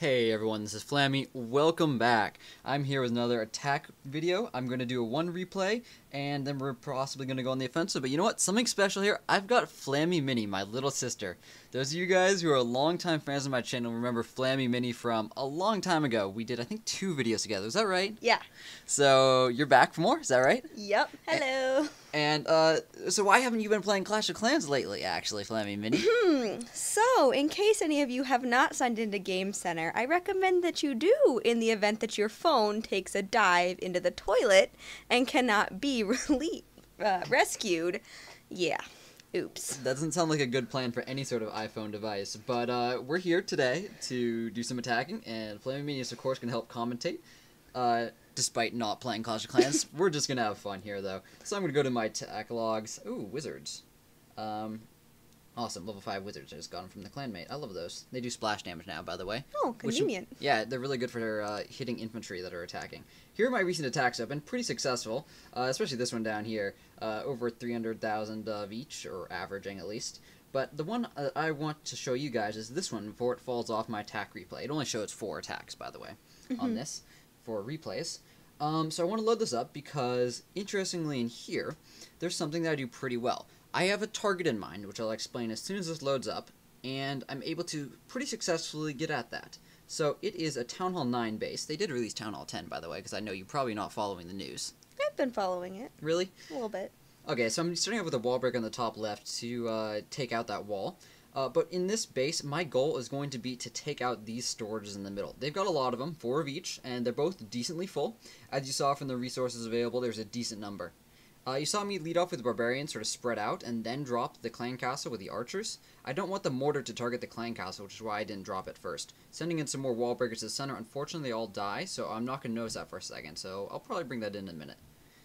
Hey everyone, this is Flammy. Welcome back. I'm here with another attack video. I'm going to do a one replay, and then we're possibly going to go on the offensive. But you know what? Something special here. I've got Flammy-Mini, my little sister. Those of you guys who are longtime fans of my channel remember Flammy-Mini from a long time ago. We did, I think, 2 videos together. Is that right? Yeah. So, you're back for more? Is that right? Yep. Hello. And, so why haven't you been playing Clash of Clans lately, actually, Flammy-Mini? So, in case any of you have not signed into Game Center, I recommend that you do in the event that your phone takes a dive into the toilet and cannot be rescued. Yeah. Oops. That doesn't sound like a good plan for any sort of iPhone device, but we're here today to do some attacking, and Flammy-Mini is, of course, going to help commentate. Despite not playing Clash of Clans. We're just going to have fun here, though. So I'm going to go to my attack logs. Ooh, wizards. Awesome, level 5 wizards. I just got them from the clanmate. I love those. They do splash damage now, by the way. Oh, convenient. Yeah, they're really good for hitting infantry that are attacking. Here are my recent attacks. I've been pretty successful, especially this one down here. Over 300,000 of each, or averaging at least. But the one I want to show you guys is this one before it falls off my attack replay. It only shows 4 attacks, by the way, on this. For replays. So I want to load this up because, interestingly in here, there's something that I do pretty well. I have a target in mind, which I'll explain as soon as this loads up, and I'm able to pretty successfully get at that. So it is a Town Hall 9 base. They did release Town Hall 10, by the way, because I know you're probably not following the news. I've been following it. Really? A little bit. Okay, so I'm starting off with a wall break on the top left to take out that wall. But in this base, my goal is going to be to take out these storages in the middle. They've got a lot of them, 4 of each, and they're both decently full. As you saw from the resources available, there's a decent number. You saw me lead off with the barbarians, sort of spread out, and then drop the clan castle with the archers. I don't want the mortar to target the clan castle, which is why I didn't drop it first. Sending in some more wall breakers to the center, unfortunately they all die, so I'm not going to notice that for a second, so I'll probably bring that in a minute.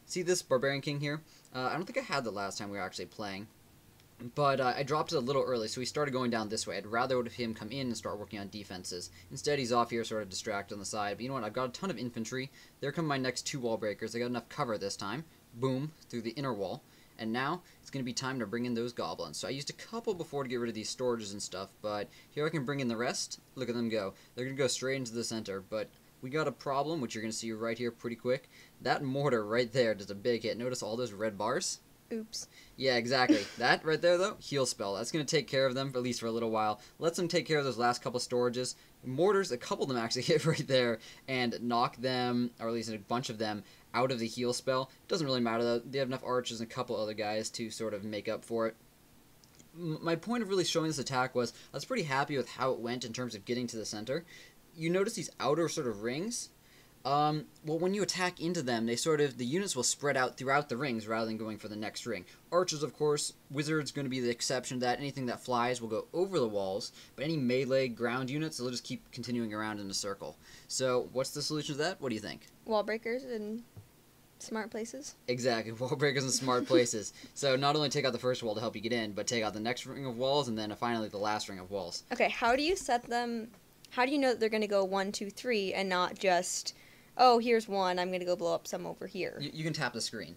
See this barbarian king here? I don't think I had that last time we were actually playing. But I dropped it a little early, so he started going down this way. I'd rather have him come in and start working on defenses. Instead, he's off here sort of distracted on the side. But you know what? I've got a ton of infantry. There come my next 2 wall breakers. I got enough cover this time. Boom, through the inner wall. And now, it's going to be time to bring in those goblins. So I used a couple before to get rid of these storages and stuff, but here I can bring in the rest. Look at them go. They're going to go straight into the center, but we got a problem, which you're going to see right here pretty quick. That mortar right there does a big hit. Notice all those red bars? Oops. Yeah, exactly. That right there, though, heal spell. That's going to take care of them, at least for a little while. Lets them take care of those last couple storages. Mortars, a couple of them actually hit right there and knock them, or at least a bunch of them, out of the heal spell. Doesn't really matter, though. They have enough archers and a couple other guys to sort of make up for it. My point of really showing this attack was I was pretty happy with how it went in terms of getting to the center. You notice these outer sort of rings? Well, when you attack into them, the units will spread out throughout the rings rather than going for the next ring. Archers, of course, wizards going to be the exception to that. Anything that flies will go over the walls, but any melee ground units, they'll just keep continuing around in a circle. So, what's the solution to that? What do you think? Wall breakers in smart places. Exactly, wall breakers in smart places. So, not only take out the first wall to help you get in, but take out the next ring of walls, and then finally the last ring of walls. Okay, how do you set them? How do you know that they're going to go 1, 2, 3, and not just, oh, here's one, I'm going to go blow up some over here? You can tap the screen,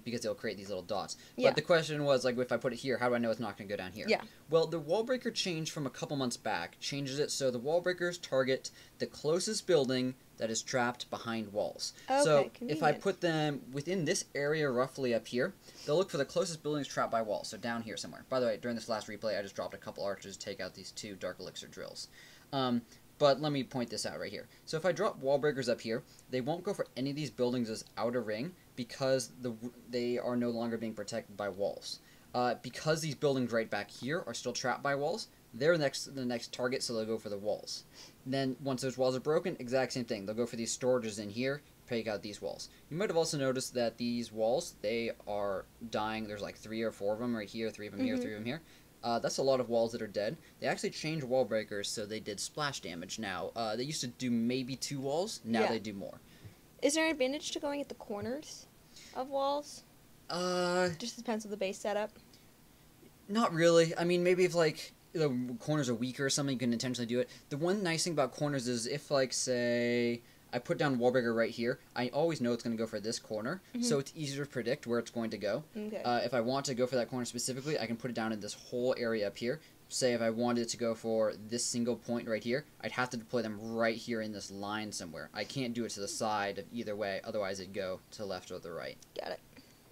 because they'll create these little dots. Yeah. But the question was, like, if I put it here, how do I know it's not going to go down here? Yeah. Well, the wall breaker change from a couple months back changes it so the wall breakers target the closest building that is trapped behind walls. Okay, so convenient. if I put them within this area roughly up here, they'll look for the closest buildings trapped by walls, so down here somewhere. By the way, during this last replay, I just dropped a couple archers to take out these 2 Dark Elixir drills. But let me point this out right here. So if I drop wall breakers up here, they won't go for any of these buildings as outer ring because they are no longer being protected by walls. Because these buildings right back here are still trapped by walls, they're the next target, so they'll go for the walls. Then once those walls are broken, exact same thing. They'll go for these storages in here, take out these walls. You might have also noticed that these walls, they are dying. There's like 3 or 4 of them right here, 3 of them here, 3 of them here. That's a lot of walls that are dead. They actually changed wall breakers so they did splash damage now. They used to do maybe 2 walls. Now they do more. Is there an advantage to going at the corners of walls? Just depends on the base setup. Not really. I mean, maybe if, like, the corners are weaker or something, you can intentionally do it. The one nice thing about corners is if, like, say, I put down wall breaker right here, I always know it's going to go for this corner, so it's easier to predict where it's going to go. Okay. If I want to go for that corner specifically, I can put it down in this whole area up here. say if I wanted to go for this single point right here, I'd have to deploy them right here in this line somewhere. I can't do it to the side of either way, otherwise it'd go to the left or the right. Got it.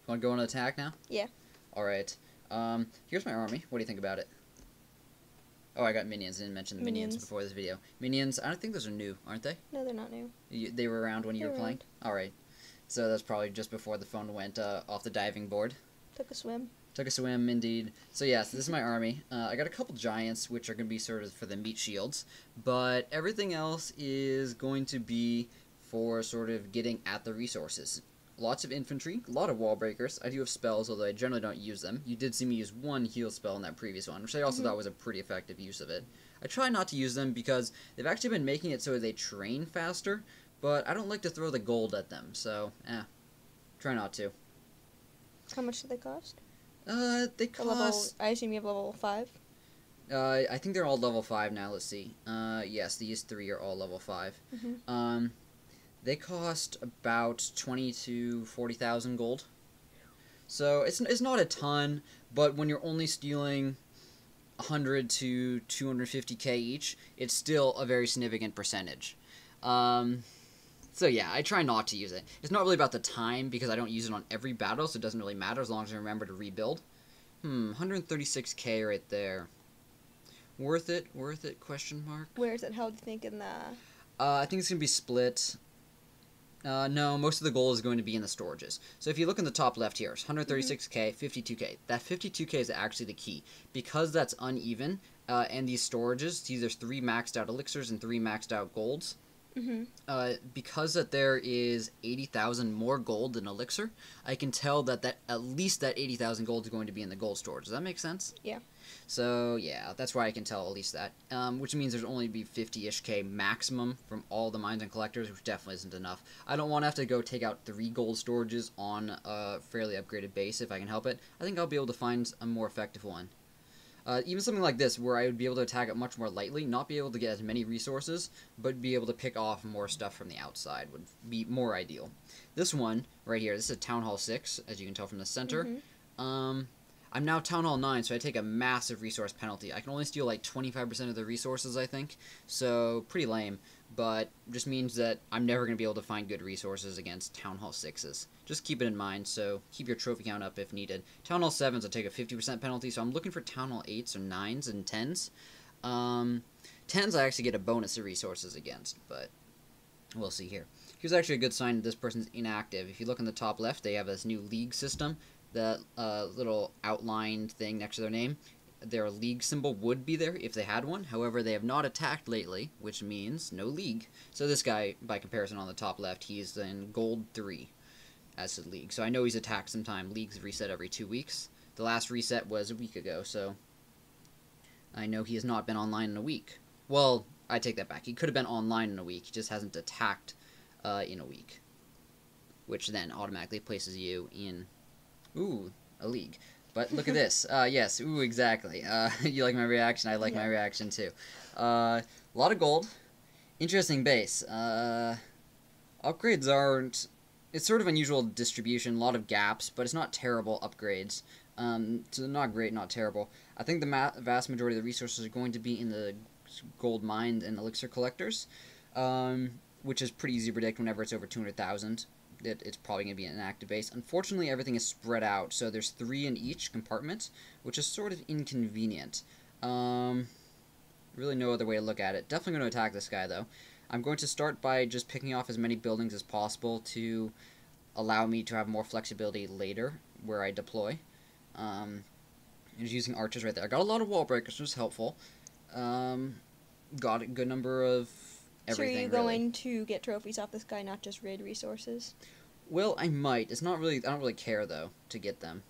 Want to go on an attack now? Yeah. Alright. Here's my army. What do you think about it? Oh, I got minions. I didn't mention the minions before this video. Minions, I don't think those are new, aren't they? No, they're not new. They were around when you were playing? Alright. So that's probably just before the phone went off the diving board. Took a swim. Took a swim, indeed. So yeah, so this is my army. I got a couple giants, which are going to be sort of for the meat shields, but everything else is going to be for sort of getting at the resources. Lots of infantry, a lot of wall breakers. I do have spells, although I generally don't use them. You did see me use one heal spell in that previous one, which I also thought was a pretty effective use of it. I try not to use them because they've actually been making it so they train faster, but I don't like to throw the gold at them, so, try not to. How much do they cost? They cost... I assume you have level 5? I think they're all level 5 now, let's see. Yes, these 3 are all level 5. They cost about 20 to 40,000 gold. So, it's not a ton, but when you're only stealing 100 to 250k each, it's still a very significant percentage. So yeah, I try not to use it. It's not really about the time, because I don't use it on every battle, so it doesn't really matter as long as I remember to rebuild. 136k right there. Worth it? Worth it? Question mark. Where is it held, do you think, in the... I think it's going to be split. No, most of the gold is going to be in the storages. So if you look in the top left here, it's 136k, 52k. That 52k is actually the key. Because that's uneven, and these storages, these are 3 maxed out elixirs and 3 maxed out golds. Because that there is 80,000 more gold than elixir, I can tell that at least that 80,000 gold is going to be in the gold storage. Does that make sense? Yeah. So yeah, that's why I can tell at least that. Which means there's only be 50-ish k maximum from all the mines and collectors, which definitely isn't enough. I don't want to have to go take out 3 gold storages on a fairly upgraded base if I can help it. I think I'll be able to find a more effective one. Even something like this, where I would be able to attack it much more lightly, not be able to get as many resources, but be able to pick off more stuff from the outside would be more ideal. This one, right here, this is a Town Hall 6, as you can tell from the center. I'm now Town Hall 9, so I take a massive resource penalty. I can only steal like 25% of the resources, I think, so pretty lame, but just means that I'm never going to be able to find good resources against Town Hall 6s. Just keep it in mind, so keep your trophy count up if needed. Town Hall 7s will take a 50% penalty, so I'm looking for Town Hall 8s or 9s and 10s. 10s I actually get a bonus of resources against, but we'll see here. Here's actually a good sign that this person's inactive. If you look in the top left, they have this new league system. That little outlined thing next to their name, their league symbol would be there if they had one. However, they have not attacked lately, which means no league. So this guy, by comparison on the top left, he's in gold 3 as his league. So I know he's attacked sometime. Leagues reset every 2 weeks. The last reset was a week ago, so I know he has not been online in a week. Well, I take that back. He could have been online in a week. He just hasn't attacked in a week, which then automatically places you in... Ooh, a league. But look at this. Yes, ooh, exactly. You like my reaction? I like my reaction too. A lot of gold. Interesting base. Upgrades aren't... It's sort of unusual distribution, a lot of gaps, but it's not terrible upgrades. So not great, not terrible. I think the vast majority of the resources are going to be in the gold mine and elixir collectors, which is pretty easy to predict whenever it's over 200,000. It's probably going to be an active base. Unfortunately, everything is spread out, so there's 3 in each compartment, which is sort of inconvenient. Really no other way to look at it. Definitely going to attack this guy, though. I'm going to start by just picking off as many buildings as possible to allow me to have more flexibility later where I deploy. And just using archers right there. I got a lot of wall breakers, which is helpful. Got a good number of... everything, so are you going to get trophies off this guy, not just raid resources? Well, I might. It's not really... I don't really care, though, to get them.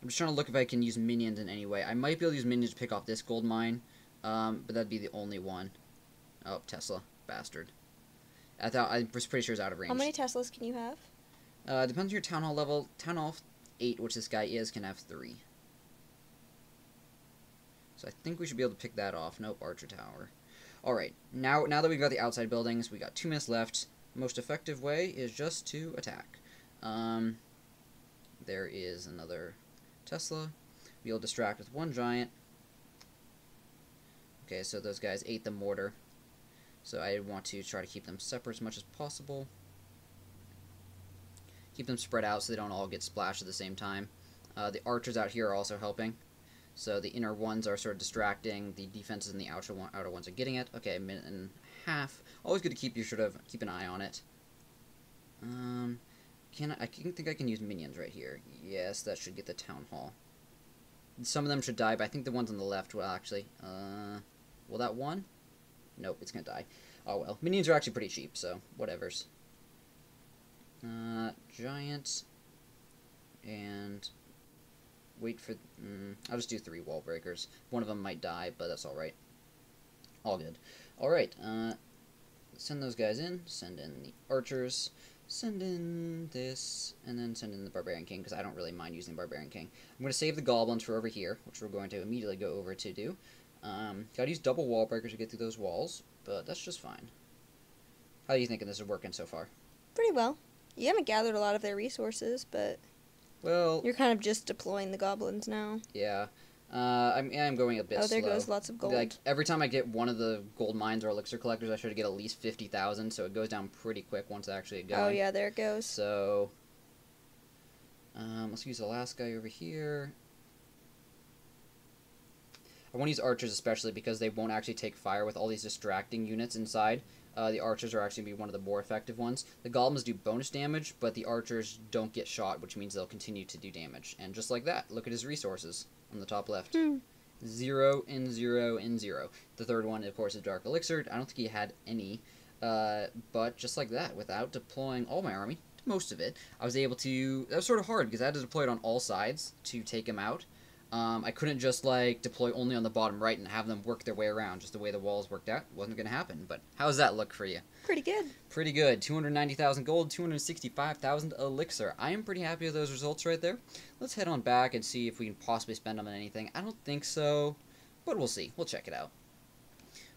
I'm just trying to look if I can use minions in any way. I might be able to use minions to pick off this gold mine, but that'd be the only one. Oh, Tesla. Bastard. I was pretty sure it's out of range. How many Teslas can you have? Depends on your Town Hall level. Town Hall 8, which this guy is, can have 3. So I think we should be able to pick that off. Nope, Archer Tower. Alright, now that we've got the outside buildings, we got 2 minutes left. Most effective way is just to attack. There is another Tesla. We'll distract with 1 giant. Okay, so those guys ate the mortar. So I want to try to keep them separate as much as possible. Keep them spread out so they don't all get splashed at the same time. The archers out here are also helping. So the inner ones are sort of distracting. The defenses and the outer ones are getting it. Okay, a minute and a half. Always good to keep keep an eye on it. I think I can use minions right here. Yes, that should get the town hall. Some of them should die, but I think the ones on the left will actually. Will that one? Nope, it's gonna die. Oh well. Minions are actually pretty cheap, so whatevers. Giant. And wait for. I'll just do 3 wall breakers. One of them might die, but that's alright. All good. Alright, send those guys in. Send in the archers. Send in this, and then send in the Barbarian King, because I don't really mind using Barbarian King. I'm going to save the Goblins for over here, which we're going to immediately go over to do. Gotta use double wall breakers to get through those walls, but that's just fine. How are you thinking this is working so far? Pretty well. You haven't gathered a lot of their resources, but well, you're kind of just deploying the goblins now. Yeah. I'm going a bit slow. Oh, there goes lots of gold. Like, every time I get one of the gold mines or elixir collectors, I try to get at least 50,000, so it goes down pretty quick once I actually get going. Oh, yeah, there it goes. So, let's use the last guy over here. I want to use archers especially because they won't actually take fire with all these distracting units inside. The archers are actually going to be one of the more effective ones. The goblins do bonus damage, but the archers don't get shot, which means they'll continue to do damage. And just like that, look at his resources on the top left. 0 and 0 and 0. The third one, of course, is Dark Elixir. I don't think he had any, but just like that, without deploying all my army, most of it, I was able to. That was sort of hard because I had to deploy it on all sides to take him out. I couldn't just like deploy only on the bottom right and have them work their way around just the way the walls worked out. It wasn't going to happen, but how does that look for you? Pretty good. Pretty good. 290,000 gold, 265,000 elixir. I am pretty happy with those results right there. Let's head on back and see if we can possibly spend them on anything. I don't think so, but we'll see. We'll check it out.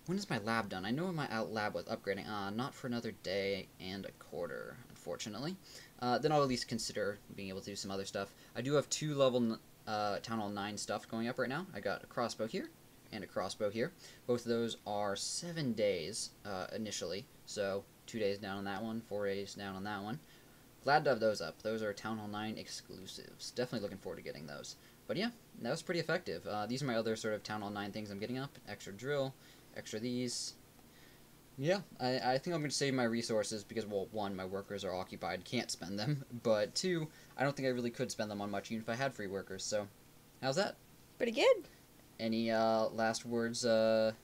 When is my lab done? I know my lab was upgrading. Not for another day and a quarter, unfortunately. Then I'll at least consider being able to do some other stuff. I do have 2 level Town Hall 9 stuff going up right now. I got a crossbow here and a crossbow here. Both of those are 7 days initially, so 2 days down on that one, 4 days down on that one. Glad to have those up. Those are Town Hall 9 exclusives. Definitely looking forward to getting those. But yeah, that was pretty effective. These are my other sort of Town Hall 9 things I'm getting up. Extra drill, extra these. Yeah, I think I'm going to save my resources because, well, 1, my workers are occupied, can't spend them, but 2, I don't think I really could spend them on much even if I had free workers, so how's that? Pretty good. Any last words of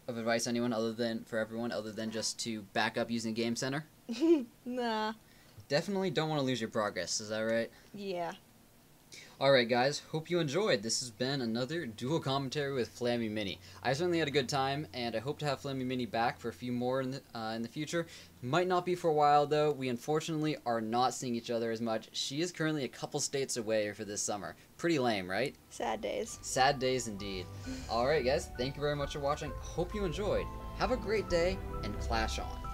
advice for everyone other than just to back up using Game Center? Nah. Definitely don't want to lose your progress, is that right? Yeah. Alright guys, hope you enjoyed. This has been another dual commentary with Flammy-Mini. I certainly had a good time, and I hope to have Flammy-Mini back for a few more in the future. Might not be for a while though. We unfortunately are not seeing each other as much. She is currently a couple states away for this summer. Pretty lame, right? Sad days. Sad days indeed. Alright guys, thank you very much for watching. Hope you enjoyed. Have a great day, and clash on.